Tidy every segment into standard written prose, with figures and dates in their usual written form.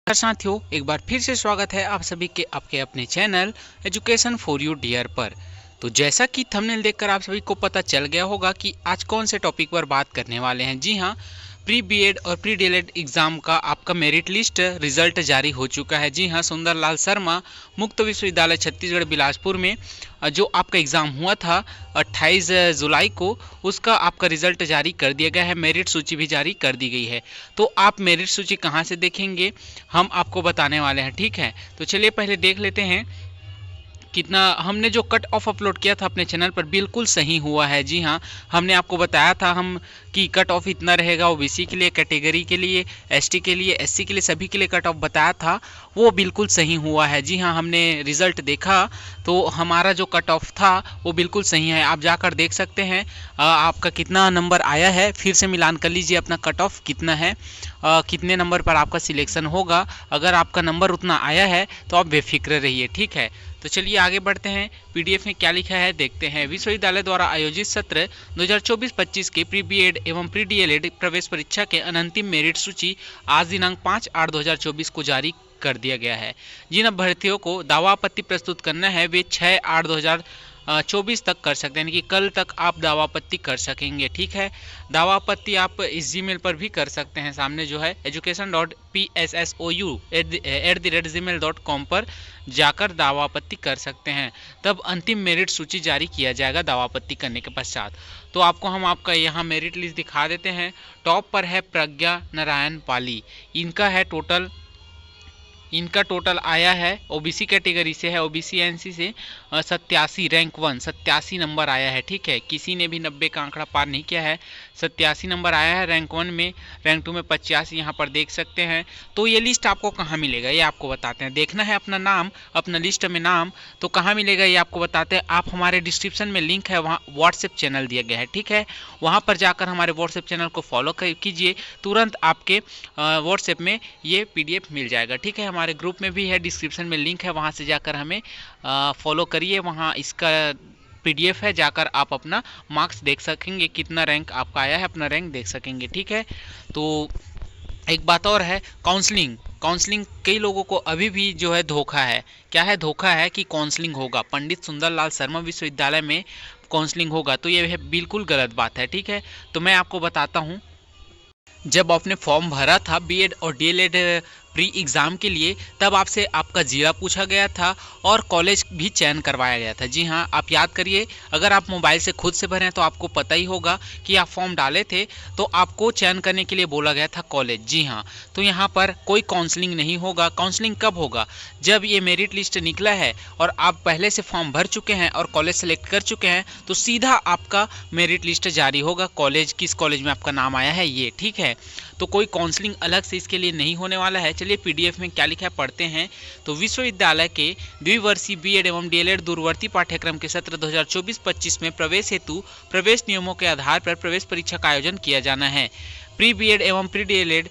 साथियों, एक बार फिर से स्वागत है आप सभी के आपके अपने channel education for you dear पर। तो जैसा कि थंबनेल देखकर आप सभी को पता चल गया होगा कि आज कौन से टॉपिक पर बात करने वाले हैं। जी हाँ, प्री बीएड और प्री डीएलएड एग्जाम का आपका मेरिट लिस्ट रिजल्ट जारी हो चुका है। जी हाँ, सुंदरलाल शर्मा मुक्त विश्वविद्यालय छत्तीसगढ़ बिलासपुर में जो आपका एग्ज़ाम हुआ था 28 जुलाई को, उसका आपका रिजल्ट जारी कर दिया गया है। मेरिट सूची भी जारी कर दी गई है। तो आप मेरिट सूची कहाँ से देखेंगे, हम आपको बताने वाले हैं। ठीक है, तो चलिए पहले देख लेते हैं कितना हमने जो कट ऑफ अपलोड किया था अपने चैनल पर बिल्कुल सही हुआ है। जी हाँ, हमने आपको बताया था हम कि कट ऑफ इतना रहेगा, ओबीसी के लिए, कैटेगरी के लिए, एसटी के लिए, एससी के लिए, सभी के लिए कट ऑफ बताया था, वो बिल्कुल सही हुआ है। जी हाँ, हमने रिज़ल्ट देखा तो हमारा जो कट ऑफ था वो बिल्कुल सही है। आप जाकर देख सकते हैं आपका कितना नंबर आया है। फिर से मिलान कर लीजिए अपना कट ऑफ कितना है, कितने नंबर पर आपका सिलेक्शन होगा। अगर आपका नंबर उतना आया है तो आप बेफिक्र रहिए। ठीक है, तो चलिए आगे बढ़ते हैं। पीडीएफ में क्या लिखा है देखते हैं। विश्वविद्यालय द्वारा आयोजित सत्र 2024-25 के प्री बीएड एवं प्री डीएलएड प्रवेश परीक्षा के अंतिम मेरिट सूची आज दिनांक 5/8/2024 को जारी कर दिया गया है। जिन अभ्यर्थियों को दावा आपत्ति प्रस्तुत करना है वे 6/8/2024 तक कर सकते हैं, यानी कि कल तक आप दावा आपत्ति कर सकेंगे। ठीक है, दावा आपत्ति आप इस जीमेल पर भी कर सकते हैं, सामने जो है education.pssou@gmail.com पर जाकर दावा आपत्ति कर सकते हैं। तब अंतिम मेरिट सूची जारी किया जाएगा दावा आपत्ति करने के पश्चात। तो आपको हम आपका यहाँ मेरिट लिस्ट दिखा देते हैं। टॉप पर है प्रज्ञा नारायण पाली, इनका टोटल आया है, ओबीसी कैटेगरी से है, ओबीसी एनसी से 87 रैंक 1 87 नंबर आया है। ठीक है, किसी ने भी 90 का आंकड़ा पार नहीं किया है। 87 नंबर आया है रैंक 1 में। रैंक 2 में 85 यहाँ पर देख सकते हैं। तो ये लिस्ट आपको कहाँ मिलेगा ये आपको बताते हैं। देखना है अपना नाम, अपना लिस्ट में नाम, तो कहाँ मिलेगा ये आपको बताते हैं। आप हमारे डिस्क्रिप्शन में लिंक है, वहाँ व्हाट्सएप चैनल दिया गया है। ठीक है, वहाँ पर जाकर हमारे व्हाट्सएप चैनल को फॉलो कीजिए, तुरंत आपके व्हाट्सएप में ये PDF मिल जाएगा। ठीक है, हमारे ग्रुप में भी है, डिस्क्रिप्शन में लिंक है, वहाँ से जाकर हमें फॉलो करिए। वहाँ इसका PDF है, जाकर आप अपना मार्क्स देख सकेंगे, कितना रैंक आपका आया है, अपना रैंक देख सकेंगे। ठीक है, तो एक बात और है, काउंसलिंग कई लोगों को अभी भी जो है धोखा है। क्या है धोखा है कि काउंसलिंग होगा, पंडित सुंदरलाल शर्मा विश्वविद्यालय में काउंसलिंग होगा, तो ये बिल्कुल गलत बात है। ठीक है, तो मैं आपको बताता हूँ। जब आपने फॉर्म भरा था बीएड और डीएलएड प्री एग्ज़ाम के लिए, तब आपसे आपका ज़िला पूछा गया था और कॉलेज भी चयन करवाया गया था। जी हाँ, आप याद करिए, अगर आप मोबाइल से खुद से भरें तो आपको पता ही होगा कि आप फॉर्म डाले थे तो आपको चयन करने के लिए बोला गया था कॉलेज। जी हाँ, तो यहाँ पर कोई काउंसलिंग नहीं होगा। काउंसलिंग कब होगा, जब ये मेरिट लिस्ट निकला है और आप पहले से फॉर्म भर चुके हैं और कॉलेज सेलेक्ट कर चुके हैं, तो सीधा आपका मेरिट लिस्ट जारी होगा, कॉलेज किस कॉलेज में आपका नाम आया है ये। ठीक है, तो कोई काउंसलिंग अलग से इसके लिए नहीं होने वाला है। चलिए PDF में क्या लिखा है पढ़ते हैं। तो विश्वविद्यालय के द्विवर्षीय बीएड एवं डीएलएड दूरवर्ती पाठ्यक्रम के सत्र 2024-25 में प्रवेश हेतु प्रवेश नियमों के आधार पर प्रवेश परीक्षा का आयोजन किया जाना है। प्री बीएड एवं प्री डीएलएड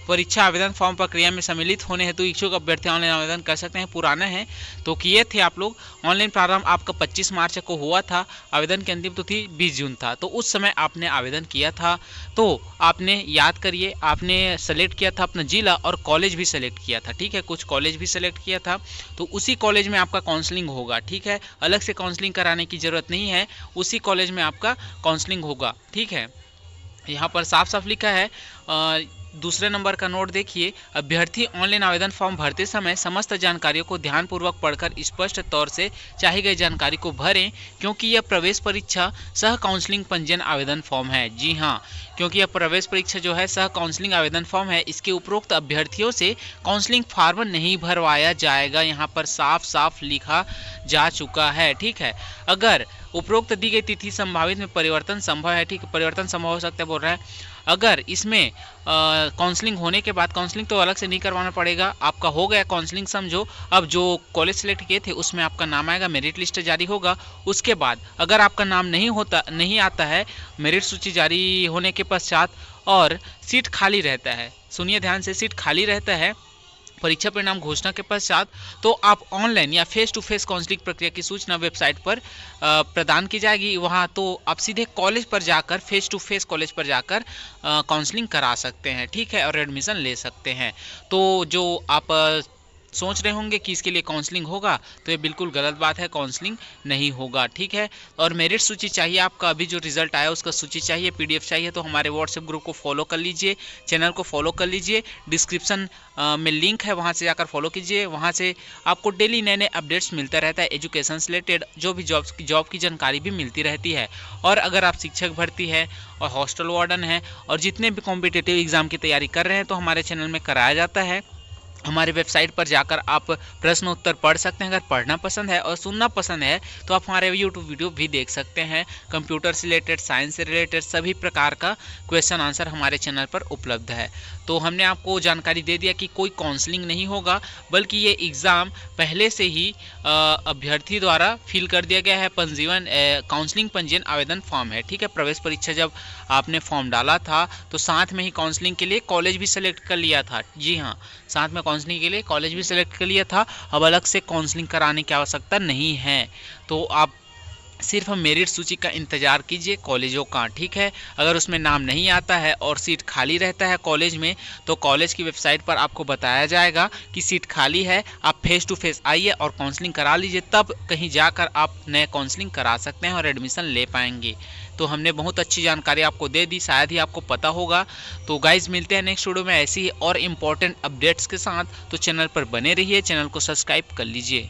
परीक्षा आवेदन फॉर्म प्रक्रिया में सम्मिलित होने हेतु इच्छुक अभ्यर्थी ऑनलाइन आवेदन कर सकते हैं। पुराना है तो किए थे आप लोग। ऑनलाइन प्रारंभ आपका 25 मार्च को हुआ था, आवेदन की अंतिम तिथि 20 जून था, तो उस समय आपने आवेदन किया था। तो आपने याद करिए, आपने सेलेक्ट किया था अपना जिला और कॉलेज भी सेलेक्ट किया था। ठीक है, कुछ कॉलेज भी सेलेक्ट किया था, तो उसी कॉलेज में आपका काउंसलिंग होगा। ठीक है, अलग से काउंसलिंग कराने की ज़रूरत नहीं है, उसी कॉलेज में आपका काउंसलिंग होगा। ठीक है, यहाँ पर साफ साफ लिखा है। दूसरे नंबर का नोट देखिए, अभ्यर्थी ऑनलाइन आवेदन फॉर्म भरते समय समस्त जानकारियों को ध्यानपूर्वक पढ़कर स्पष्ट तौर से चाही गई जानकारी को भरें, क्योंकि यह प्रवेश परीक्षा सह काउंसलिंग पंजीयन आवेदन फॉर्म है। जी हाँ, क्योंकि यह प्रवेश परीक्षा जो है सह काउंसलिंग आवेदन फॉर्म है, इसके उपरोक्त अभ्यर्थियों से काउंसलिंग फॉर्म नहीं भरवाया जाएगा, यहाँ पर साफ साफ लिखा जा चुका है। ठीक है, अगर उपरोक्त दी गई तिथि संभावित में परिवर्तन संभव है, ठीक है, परिवर्तन संभव हो सकता है बोल रहा है। अगर इसमें काउंसलिंग होने के बाद, काउंसलिंग तो अलग से नहीं करवाना पड़ेगा, आपका हो गया काउंसलिंग समझो, अब जो कॉलेज सेलेक्ट किए थे उसमें आपका नाम आएगा, मेरिट लिस्ट जारी होगा। उसके बाद अगर आपका नाम नहीं आता है मेरिट सूची जारी होने के पश्चात और सीट खाली रहता है, सुनिए ध्यान से, सीट खाली रहता है, परीक्षा परिणाम घोषणा के पश्चात तो आप ऑनलाइन या फेस टू फेस काउंसलिंग प्रक्रिया की सूचना वेबसाइट पर प्रदान की जाएगी। वहाँ तो आप सीधे कॉलेज पर जाकर, फेस टू फेस कॉलेज पर जाकर काउंसलिंग करा सकते हैं, ठीक है, और एडमिशन ले सकते हैं। तो जो आप सोच रहे होंगे कि इसके लिए काउंसलिंग होगा, तो ये बिल्कुल गलत बात है, काउंसलिंग नहीं होगा, ठीक है। और मेरिट सूची चाहिए आपका, अभी जो रिजल्ट आया उसका सूची चाहिए, पीडीएफ चाहिए, तो हमारे व्हाट्सएप ग्रुप को फॉलो कर लीजिए, चैनल को फॉलो कर लीजिए, डिस्क्रिप्शन में लिंक है, वहाँ से जाकर फॉलो कीजिए। वहाँ से आपको डेली नए नए अपडेट्स मिलता रहता है, एजुकेशन से रिलेटेड जो भी जॉब की जानकारी भी मिलती रहती है। और अगर आप शिक्षक भर्ती है और हॉस्टल वार्डन है और जितने भी कॉम्पिटिटिव एग्जाम की तैयारी कर रहे हैं, तो हमारे चैनल में कराया जाता है। हमारे वेबसाइट पर जाकर आप प्रश्न उत्तर पढ़ सकते हैं। अगर पढ़ना पसंद है और सुनना पसंद है तो आप हमारे यूट्यूब वीडियो भी देख सकते हैं। कंप्यूटर से रिलेटेड, साइंस से रिलेटेड सभी प्रकार का क्वेश्चन आंसर हमारे चैनल पर उपलब्ध है। तो हमने आपको जानकारी दे दिया कि कोई काउंसलिंग नहीं होगा, बल्कि ये एग्ज़ाम पहले से ही अभ्यर्थी द्वारा फिल कर दिया गया है। पंजीयन काउंसलिंग पंजीयन आवेदन फॉर्म है, ठीक है। प्रवेश परीक्षा जब आपने फॉर्म डाला था तो साथ में ही काउंसलिंग के लिए कॉलेज भी सेलेक्ट कर लिया था। जी हाँ, साथ में काउंसलिंग के लिए कॉलेज भी सेलेक्ट कर लिया था। अब अलग से काउंसलिंग कराने की आवश्यकता नहीं है। तो आप सिर्फ मेरिट सूची का इंतज़ार कीजिए कॉलेजों का, ठीक है। अगर उसमें नाम नहीं आता है और सीट खाली रहता है कॉलेज में, तो कॉलेज की वेबसाइट पर आपको बताया जाएगा कि सीट खाली है, आप फेस टू फेस आइए और काउंसलिंग करा लीजिए, तब कहीं जाकर आप नए काउंसलिंग करा सकते हैं और एडमिशन ले पाएंगे। तो हमने बहुत अच्छी जानकारी आपको दे दी, शायद ही आपको पता होगा। तो गाइज मिलते हैं नेक्स्ट वीडियो में ऐसी ही और इम्पोर्टेंट अपडेट्स के साथ। तो चैनल पर बने रहिए, चैनल को सब्सक्राइब कर लीजिए।